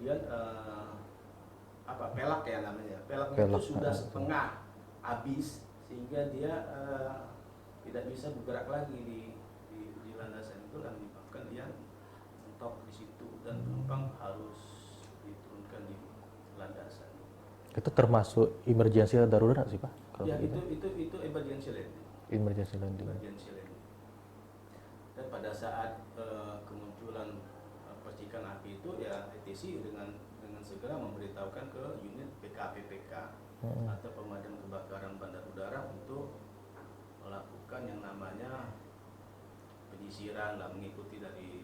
kemudian pelak ya namanya, pelaknya Pelak, itu sudah setengah habis sehingga dia tidak bisa bergerak lagi di landasan, itu yang menyebabkan dia mentok di situ dan penumpang harus diturunkan di landasan. Itu termasuk emergency darurat sih Pak? Ya itu emergency landing. Emergency landing. Emergency landing. Dan pada saat kemunculan percikan api itu ya ATC dengan segera memberitahukan ke unit PKPPK atau pemadam kebakaran bandar udara untuk melakukan yang namanya penyisiran lah, mengikuti dari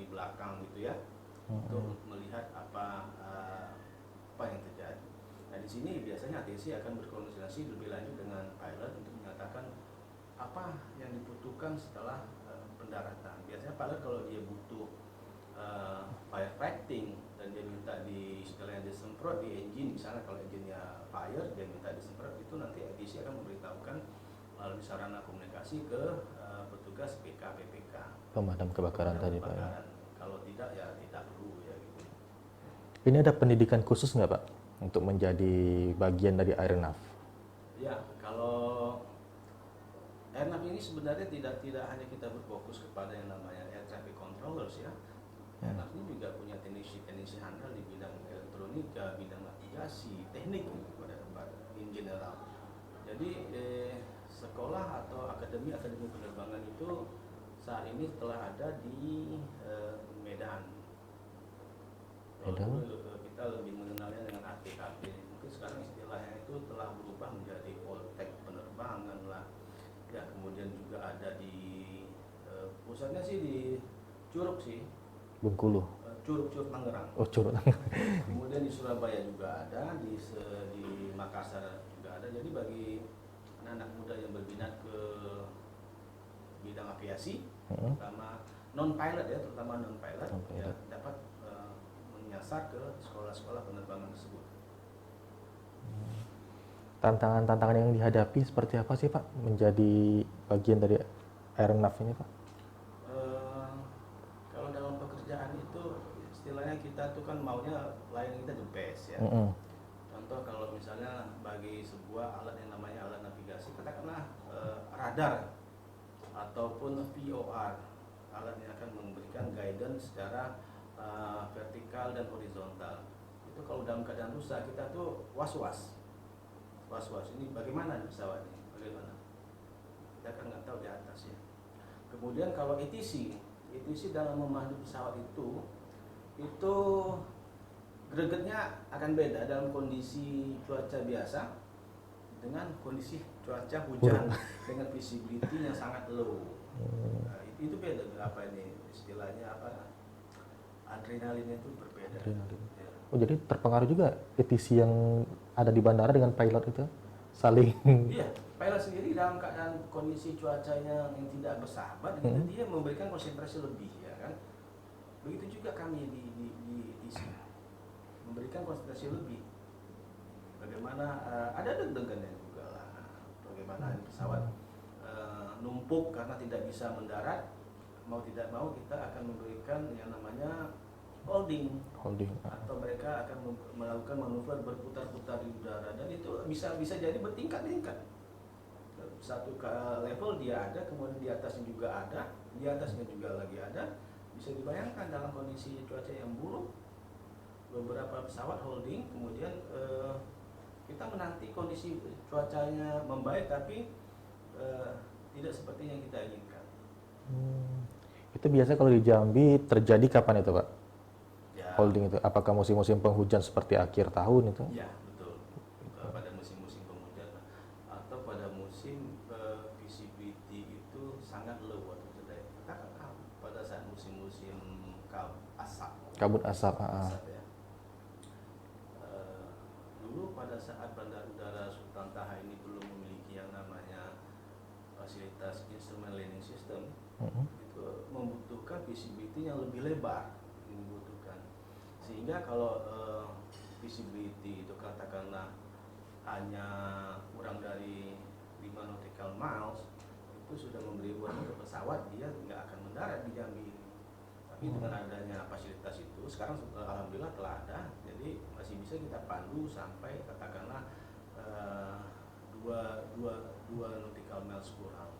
belakang gitu ya, untuk melihat apa yang terjadi. Nah di sini biasanya ATC akan berkoordinasi lebih lanjut dengan pilot untuk menyatakan apa yang dibutuhkan setelah pendaratan. Biasanya pilot kalau dia butuh firefighting dan dia minta istilahnya disemprot di engine, misalnya kalau engine-nya fire dia minta disemprot, itu nanti ATC akan memberitahukan melalui sarana komunikasi ke petugas PKPPK, pemadam kebakaran tadi Pak ya. Kalau tidak ya tidak perlu ya gitu. Ini ada pendidikan khusus nggak Pak untuk menjadi bagian dari airnav? Ya, kalau airnav ini sebenarnya tidak hanya kita berfokus kepada yang namanya air traffic controllers ya. Airnav ini juga punya teknisi handal di bidang elektronika, bidang navigasi, teknik pada in general. Jadi sekolah atau akademi penerbangan itu saat ini telah ada di Medan. Dulu kita lebih mengenalnya dengan ATKP. Mungkin sekarang istilahnya itu telah berubah menjadi Poltek penerbangan lah. Ya, kemudian juga ada di pusatnya sih di Curug sih. Bengkulu. Curug Tangerang. Oh, Curug. Kemudian di Surabaya juga ada, di Makassar juga ada. Jadi bagi anak-anak muda yang berminat ke bidang aviasi, terutama non-pilot ya, ya, dapat menyasar ke sekolah-sekolah penerbangan tersebut. Tantangan-tantangan yang dihadapi seperti apa sih Pak menjadi bagian dari airnav ini Pak? Kalau dalam pekerjaan itu istilahnya kita tuh kan maunya layanan kita the best ya. Contoh kalau misalnya bagi sebuah alat yang namanya alat navigasi, katakanlah radar ataupun VOR, alat yang akan memberikan guidance secara vertikal dan horizontal. Itu kalau dalam keadaan rusak kita tuh was-was ini bagaimana pesawat ini, bagaimana? Kita kan nggak tahu di atas ya. Kemudian kalau ATC dalam memandu pesawat itu gregetnya akan beda dalam kondisi cuaca biasa dengan kondisi cuaca hujan dengan visibility yang sangat low. Nah, itu beda apa ini istilahnya apa, adrenalinnya itu berbeda. Ya. Oh jadi terpengaruh juga ATC yang ada di bandara dengan pilot itu saling. Iya, pilot sendiri dalam keadaan kondisi cuacanya yang tidak bersahabat, dia memberikan konsentrasi lebih ya kan. Begitu juga kami di ATC memberikan konsentrasi lebih. Bagaimana ada deg-degannya juga lah. Bagaimana pesawat numpuk karena tidak bisa mendarat, mau tidak mau kita akan memberikan yang namanya holding atau mereka akan melakukan manuver berputar-putar di udara, dan itu bisa jadi bertingkat-tingkat. Satu level dia ada, kemudian di atasnya juga ada, di atasnya juga lagi ada. Bisa dibayangkan dalam kondisi cuaca yang buruk, beberapa pesawat holding, kemudian kita menanti kondisi cuacanya membaik tapi tidak seperti yang kita inginkan. Itu biasanya kalau di Jambi terjadi kapan itu Pak? Ya, Holding itu, apakah musim-musim penghujan seperti akhir tahun itu? Ya betul. Pada musim-musim penghujan atau pada musim visibility itu sangat low atau tidak. Pada saat musim-musim kabut asap ya. Dulu pada saat Bandar Udara Sultan Taha ini belum memiliki yang namanya fasilitas instrument landing system, itu membutuhkan visibility yang lebih lebar, sehingga kalau visibility itu katakanlah hanya kurang dari 5 nautical miles, itu sudah memberi warning ke pesawat dia nggak akan mendarat di Jambi ini. Tapi dengan adanya fasilitas itu sekarang alhamdulillah telah ada, jadi masih bisa kita pandu sampai katakanlah dua nautical miles kurang.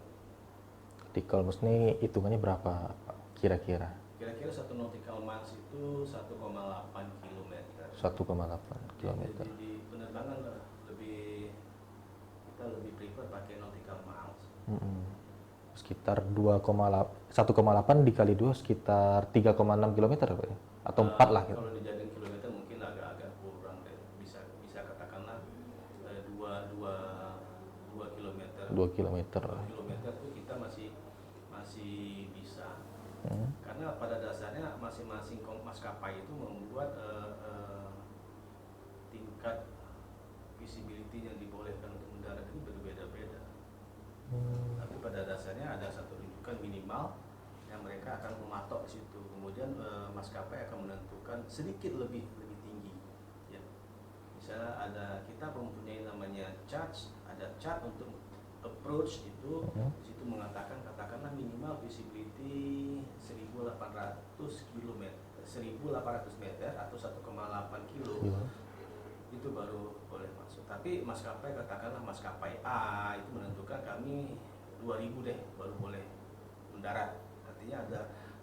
Nautical miles ini hitungannya berapa Pak, kira-kira? Kira-kira 1 nautical miles itu 1,8 kilometer. 1,8 kilometer. Jadi di penerbangan kita lebih prefer pakai nautical miles. Sekitar 1,8 dikali 2 sekitar 3,6 kilometer Pak ya? Atau 4 lah gitu. Kalau dijadiin kilometer mungkin agak kurang deh. Bisa katakanlah 2 kilometer. 2 kilometer. 2 kilometer itu kita masih bisa. Karena pada dasarnya masing-masing maskapai itu membuat tingkat visibility yang dibolehkan untuk mendarat ini berbeda-beda. Tapi pada dasarnya ada satu rujukan minimal yang mereka akan mematok di situ. Kemudian maskapai akan menentukan sedikit lebih tinggi. Ya. Misalnya kita mempunyai namanya charge, ada chart untuk approach itu, di situ mengatakan katakanlah minimal visibility 1.800 km, 1.800 meter atau 1,8 kilo. Itu baru boleh masuk. Tapi maskapai katakanlah maskapai A itu menentukan kami 2.000 deh baru boleh mendarat. Artinya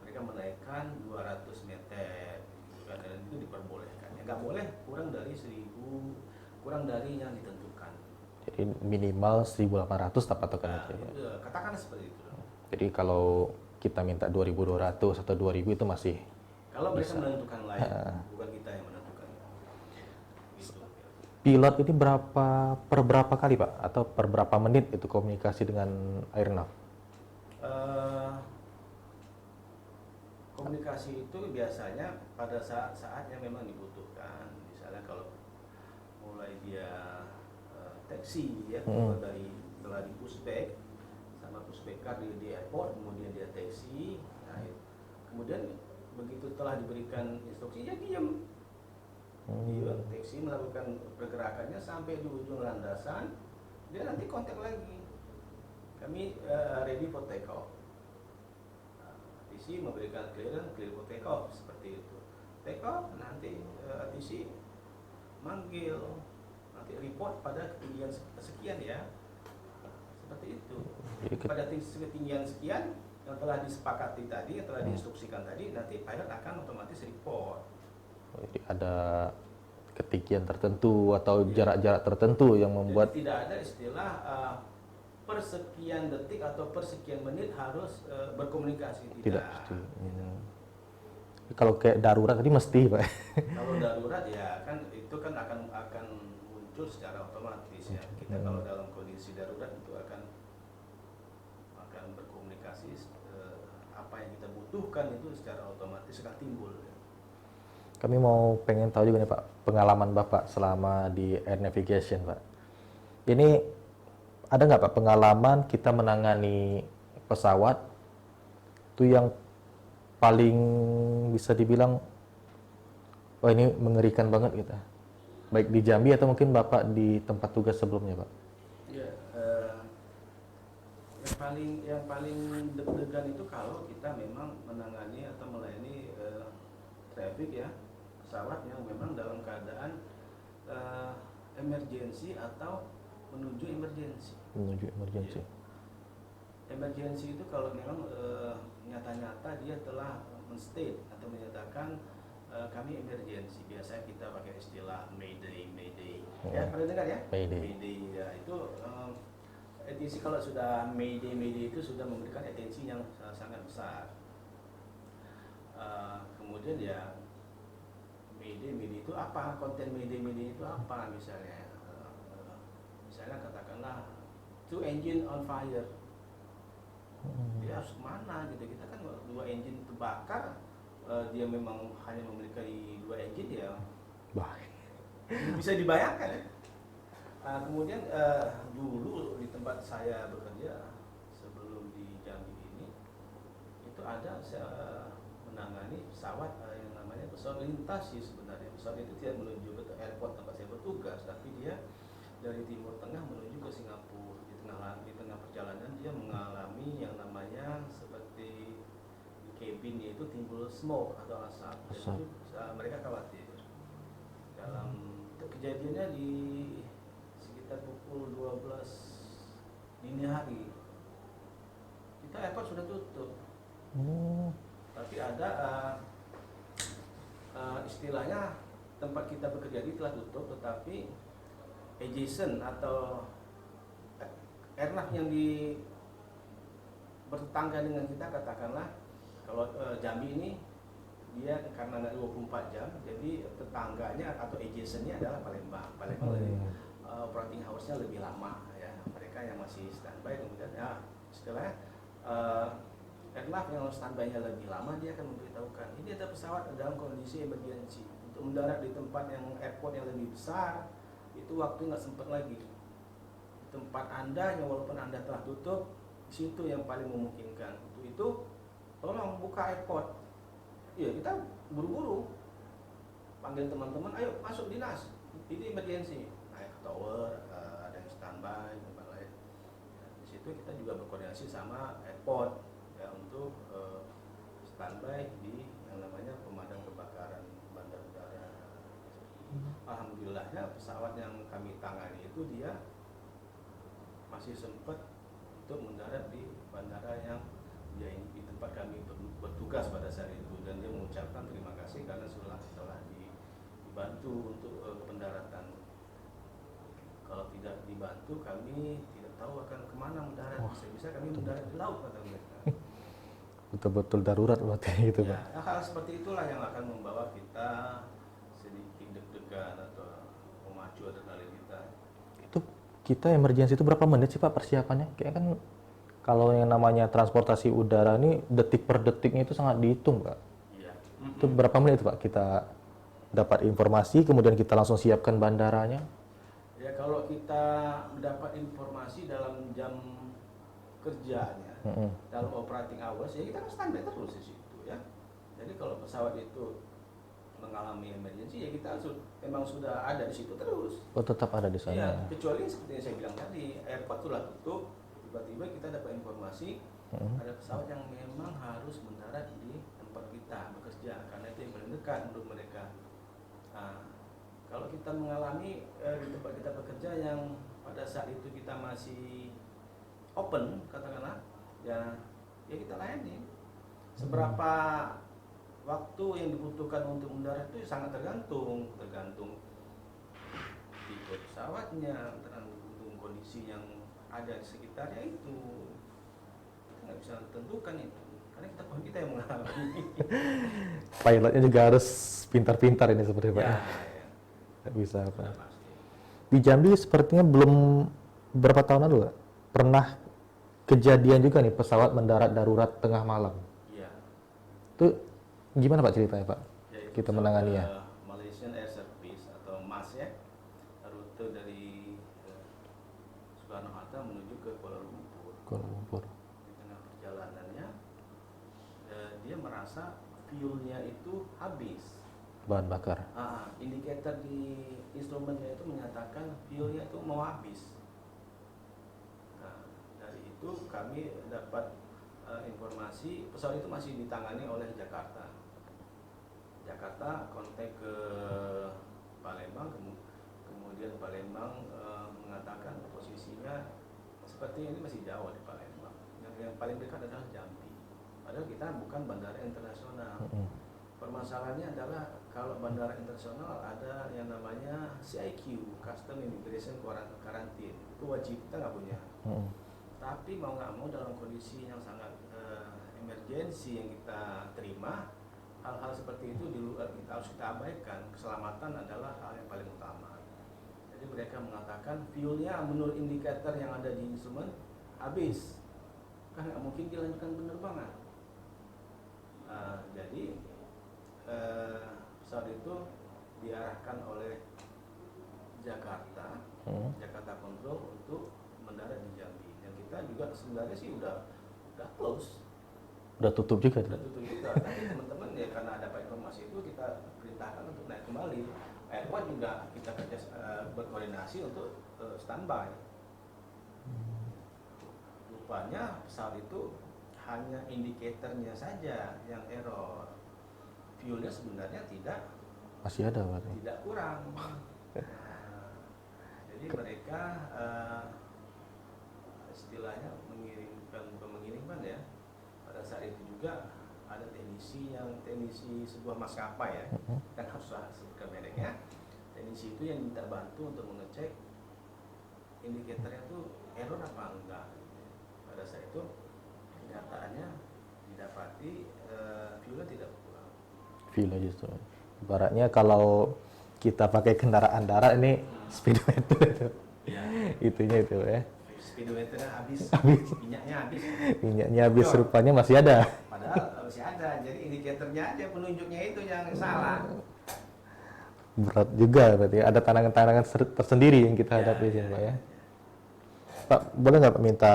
mereka menaikkan 200 meter gitu kan, dan itu diperbolehkan. Ya nggak boleh kurang dari 1.000, kurang dari yang ditentukan. Jadi minimal 1.800 patokan itu ya. Katakanlah seperti itu. Jadi kalau kita minta 2.200 atau 2.000 itu masih kalau mereka bisa menentukan lain, bukan kita yang menentukan. Gitu. Pilot ini per berapa kali Pak? Atau per berapa menit itu komunikasi dengan airnav? Komunikasi itu biasanya pada saat yang memang dibutuhkan. Misalnya kalau mulai dia taksi ya, setelah di pushback sama pushback car di airport, kemudian dia taksi. Nah, kemudian begitu telah diberikan instruksi ya diam. Dia taksi melakukan pergerakannya sampai di ujung landasan, dia nanti kontak lagi. Kami ready for take off. TC memberikan clear for take off seperti itu. Take off nanti TC manggil, nanti report pada ketinggian sekian ya, seperti itu. Pada ketinggian sekian yang telah disepakati tadi, yang telah diinstruksikan tadi, nanti pilot akan otomatis report. Jadi ada ketinggian tertentu atau jarak-jarak tertentu yang membuat. Jadi tidak ada istilah per sekian detik atau per sekian menit harus berkomunikasi, tidak. Kalau kayak darurat tadi mesti Pak. Kalau darurat ya kan itu kan akan muncul secara otomatis ya. Kita kalau dalam kondisi darurat itu akan berkomunikasi, apa yang kita butuhkan itu secara otomatis akan timbul. Kami pengen tahu juga nih Pak, pengalaman Bapak selama di air navigation Pak. Ini ada nggak Pak pengalaman kita menangani pesawat itu yang paling bisa dibilang wah ini mengerikan banget gitu, baik di Jambi atau mungkin Bapak di tempat tugas sebelumnya Pak? Ya, yang paling deg-degan itu kalau kita memang menangani atau melayani traffic ya, pesawat yang memang dalam keadaan emergency atau menuju emergency. Ya. Emergency itu kalau memang nyata-nyata dia telah men-state atau menyatakan kami emergency. Biasanya kita pakai istilah Mayday. Ya, pernah dengar ya? Mayday ya, itu atensi kalau sudah Mayday itu sudah memberikan atensi yang sangat besar. Kemudian ya Mayday itu apa? Konten Mayday itu apa misalnya? Misalnya katakanlah two engine on fire. Dia harus kemana gitu? Kita kan 2 engine terbakar, dia memang hanya memiliki 2 engine ya. Bisa dibayangkan ya. Kemudian dulu di tempat saya bekerja sebelum di Jambi ini itu ada saya menangani pesawat yang namanya pesawat lintas sih sebenarnya. Pesawat itu tidak menuju ke airport tempat saya bertugas, tapi dia dari Timur Tengah menuju ke Singapura. Di tengah perjalanan dia mengalami yang namanya seperti cabinnya itu timbul smoke atau asap. Asap. Jadi mereka khawatir. Dalam kejadiannya di sekitar pukul 12 dini hari, kita airport sudah tutup. Tapi ada istilahnya tempat kita bekerja di telah tutup, tetapi adjacent atau airnav yang di bertetangga dengan kita, katakanlah kalau Jambi ini dia karena nggak 24 jam, jadi tetangganya atau adjacentnya adalah Palembang. Palembang lebih operating hours-nya lebih lama ya. Mereka yang masih standby kemudian ya istilahnya airnav yang standby-nya lebih lama, dia akan memberitahukan ini ada pesawat dalam kondisi emergency untuk mendarat di tempat yang airport yang lebih besar. Itu waktu nggak sempat lagi. Tempat Anda yang walaupun Anda telah tutup, di situ yang paling memungkinkan. Untuk itu tolong buka airport. Ya kita buru-buru panggil teman-teman, ayo masuk dinas, ini emergency, naik ke tower, ada yang standby tempat lain. Di situ kita juga berkoordinasi sama airport ya untuk standby di yang namanya pemadam kebakaran bandar udara. Alhamdulillahnya pesawat yang kami tangani itu dia masih sempat untuk mendarat di bandara yang dia di tempat kami bertugas pada saat itu, dan dia mengucapkan terima kasih karena telah dibantu untuk pendaratan. Kalau tidak dibantu kami tidak tahu akan kemana mendarat. Bisa-bisa kami mendarat di laut kata mereka. Betul-betul darurat berarti gitu, Ya, Pak. hal seperti itulah yang akan membawa kita sedikit deg-degan atau memacu adrenalin kita. Itu kita emergency itu berapa menit sih Pak persiapannya? Kayak kan kalau yang namanya transportasi udara ini detik per detiknya itu sangat dihitung, Pak. Iya. Itu berapa menit Pak kita dapat informasi kemudian kita langsung siapkan bandaranya? Ya kalau kita mendapat informasi dalam jam kerjanya, dalam operating hours, ya kita kan standby terus di situ ya. Jadi kalau pesawat itu mengalami emergency, ya kita memang sudah ada di situ terus. Oh, tetap ada di sana. Ya, kecuali seperti yang saya bilang tadi, airport telah tutup, tiba-tiba kita dapat informasi ada pesawat yang memang harus mendarat di tempat kita bekerja karena itu yang paling dekat untuk mereka. Nah, kalau kita mengalami di tempat kita bekerja yang pada saat itu kita masih open, katakanlah, ya kita layani. Seberapa waktu yang dibutuhkan untuk mendarat itu sangat tergantung tipe pesawatnya, tergantung kondisi yang ada di sekitarnya itu. Kita nggak bisa tentukan itu, karena kita yang mengalami. Pilotnya juga harus pintar-pintar ini seperti Pak. Ya, Nggak bisa Pak. sudah pasti. Di Jambi sepertinya belum berapa tahun lalu Pak, pernah kejadian juga nih pesawat mendarat darurat tengah malam. Iya. Itu gimana Pak ceritanya Pak? Ya, itu Kita menanganinya. Malaysian Air Service atau MAS ya, rute dari Soekarno-Hatta menuju ke Kuala Lumpur. Kuala Lumpur. Di tengah perjalanannya dia merasa fuelnya itu habis. Bahan bakar. Indikator di instrumennya itu menyatakan fuelnya itu mau habis. Nah, dari itu kami dapat informasi pesawat itu masih ditangani oleh Jakarta. Jakarta kontak ke Palembang, kemudian Palembang mengatakan posisinya seperti ini masih jauh di Palembang. Yang paling dekat adalah Jambi. Padahal kita bukan bandara internasional. Permasalahannya adalah kalau bandara internasional ada yang namanya CIQ, Custom Immigration Quarantine. Itu wajib, kita nggak punya. Tapi mau nggak mau dalam kondisi yang sangat emergensi yang kita terima, hal-hal seperti itu kita harus kita abaikan. Keselamatan adalah hal yang paling utama. Jadi mereka mengatakan fuelnya menurut indikator yang ada di instrumen habis, kan nggak mungkin dilanjutkan penerbangan. Jadi pesawat itu diarahkan oleh Jakarta Control untuk mendarat di Jambi. Dan kita juga sebenarnya sih udah close. Udah tutup juga. Udah tutup juga. Tapi teman-teman ya karena dapat informasi itu kita perintahkan untuk naik kembali. Airport juga kita kerja berkoordinasi untuk standby. Rupanya pesawat itu hanya indikatornya saja yang error. Fuelnya sebenarnya Masih ada berarti. tidak kurang. Nah, jadi mereka istilahnya mengiriman ya. Pada saat itu juga ada teknisi sebuah maskapai ya, kan harus sebutkan mereknya. Teknisi itu yang minta bantu untuk mengecek indikatornya itu error apa enggak. Pada saat itu kenyataannya didapati fuelnya tidak kurang. Fuel justru. Ibaratnya kalau kita pakai kendaraan darat ini speedometer itu. Ya. Itunya itu ya. Speedometernya habis. Minyaknya habis. Minyaknya habis, rupanya masih ada. Padahal masih ada, jadi indikatornya aja penunjuknya itu yang salah. Berat juga berarti, ada tantangan-tantangan tersendiri yang kita hadapi sih Pak ya. Pak, boleh nggak Pak minta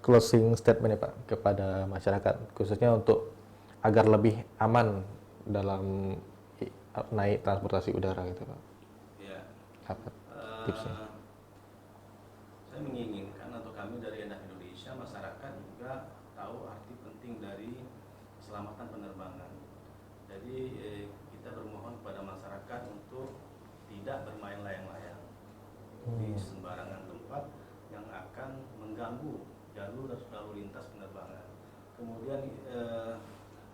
closing statement ya Pak kepada masyarakat, khususnya untuk agar lebih aman dalam naik transportasi udara gitu Pak? Ya. Apa tipsnya? Saya menginginkan atau kami dari Anak Indonesia, masyarakat juga tahu arti penting dari keselamatan penerbangan. Jadi kita bermohon kepada masyarakat untuk tidak bermain layang-layang di sembarangan tempat yang akan mengganggu jalur lalu lintas penerbangan. Kemudian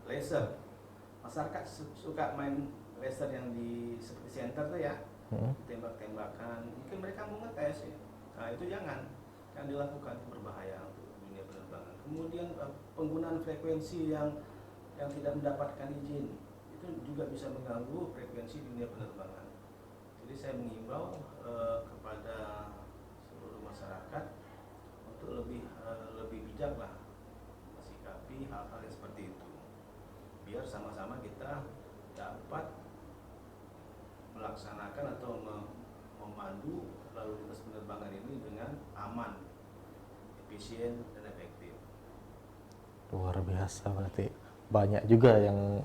laser, masyarakat suka main laser yang di seperti center tuh ya, tembak-tembakan. Mungkin mereka mau ngetes ya. Nah itu jangan dilakukan, berbahaya untuk dunia penerbangan. Kemudian penggunaan frekuensi yang tidak mendapatkan izin itu juga bisa mengganggu frekuensi dunia penerbangan. Jadi saya mengimbau kepada seluruh masyarakat untuk lebih bijak lah mensikapi hal-hal yang seperti itu, biar sama-sama kita dapat melaksanakan atau memandu lalu lintas penerbangan ini dengan aman, efisien dan efektif. Luar biasa, berarti banyak juga yang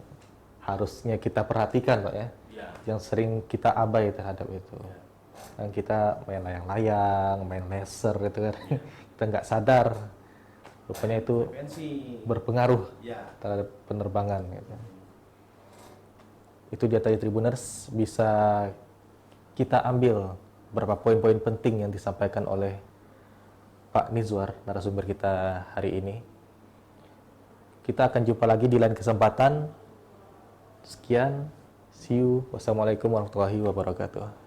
harusnya kita perhatikan Pak ya, yang sering kita abai terhadap itu. Dan kita main layang-layang, main laser gitu kan, kita nggak sadar rupanya itu berpengaruh terhadap penerbangan gitu. Itu dia tadi Tribuners, bisa kita ambil beberapa poin-poin penting yang disampaikan oleh Pak Nizwar, narasumber kita hari ini. Kita akan jumpa lagi di lain kesempatan. Sekian, see you. Wassalamualaikum warahmatullahi wabarakatuh.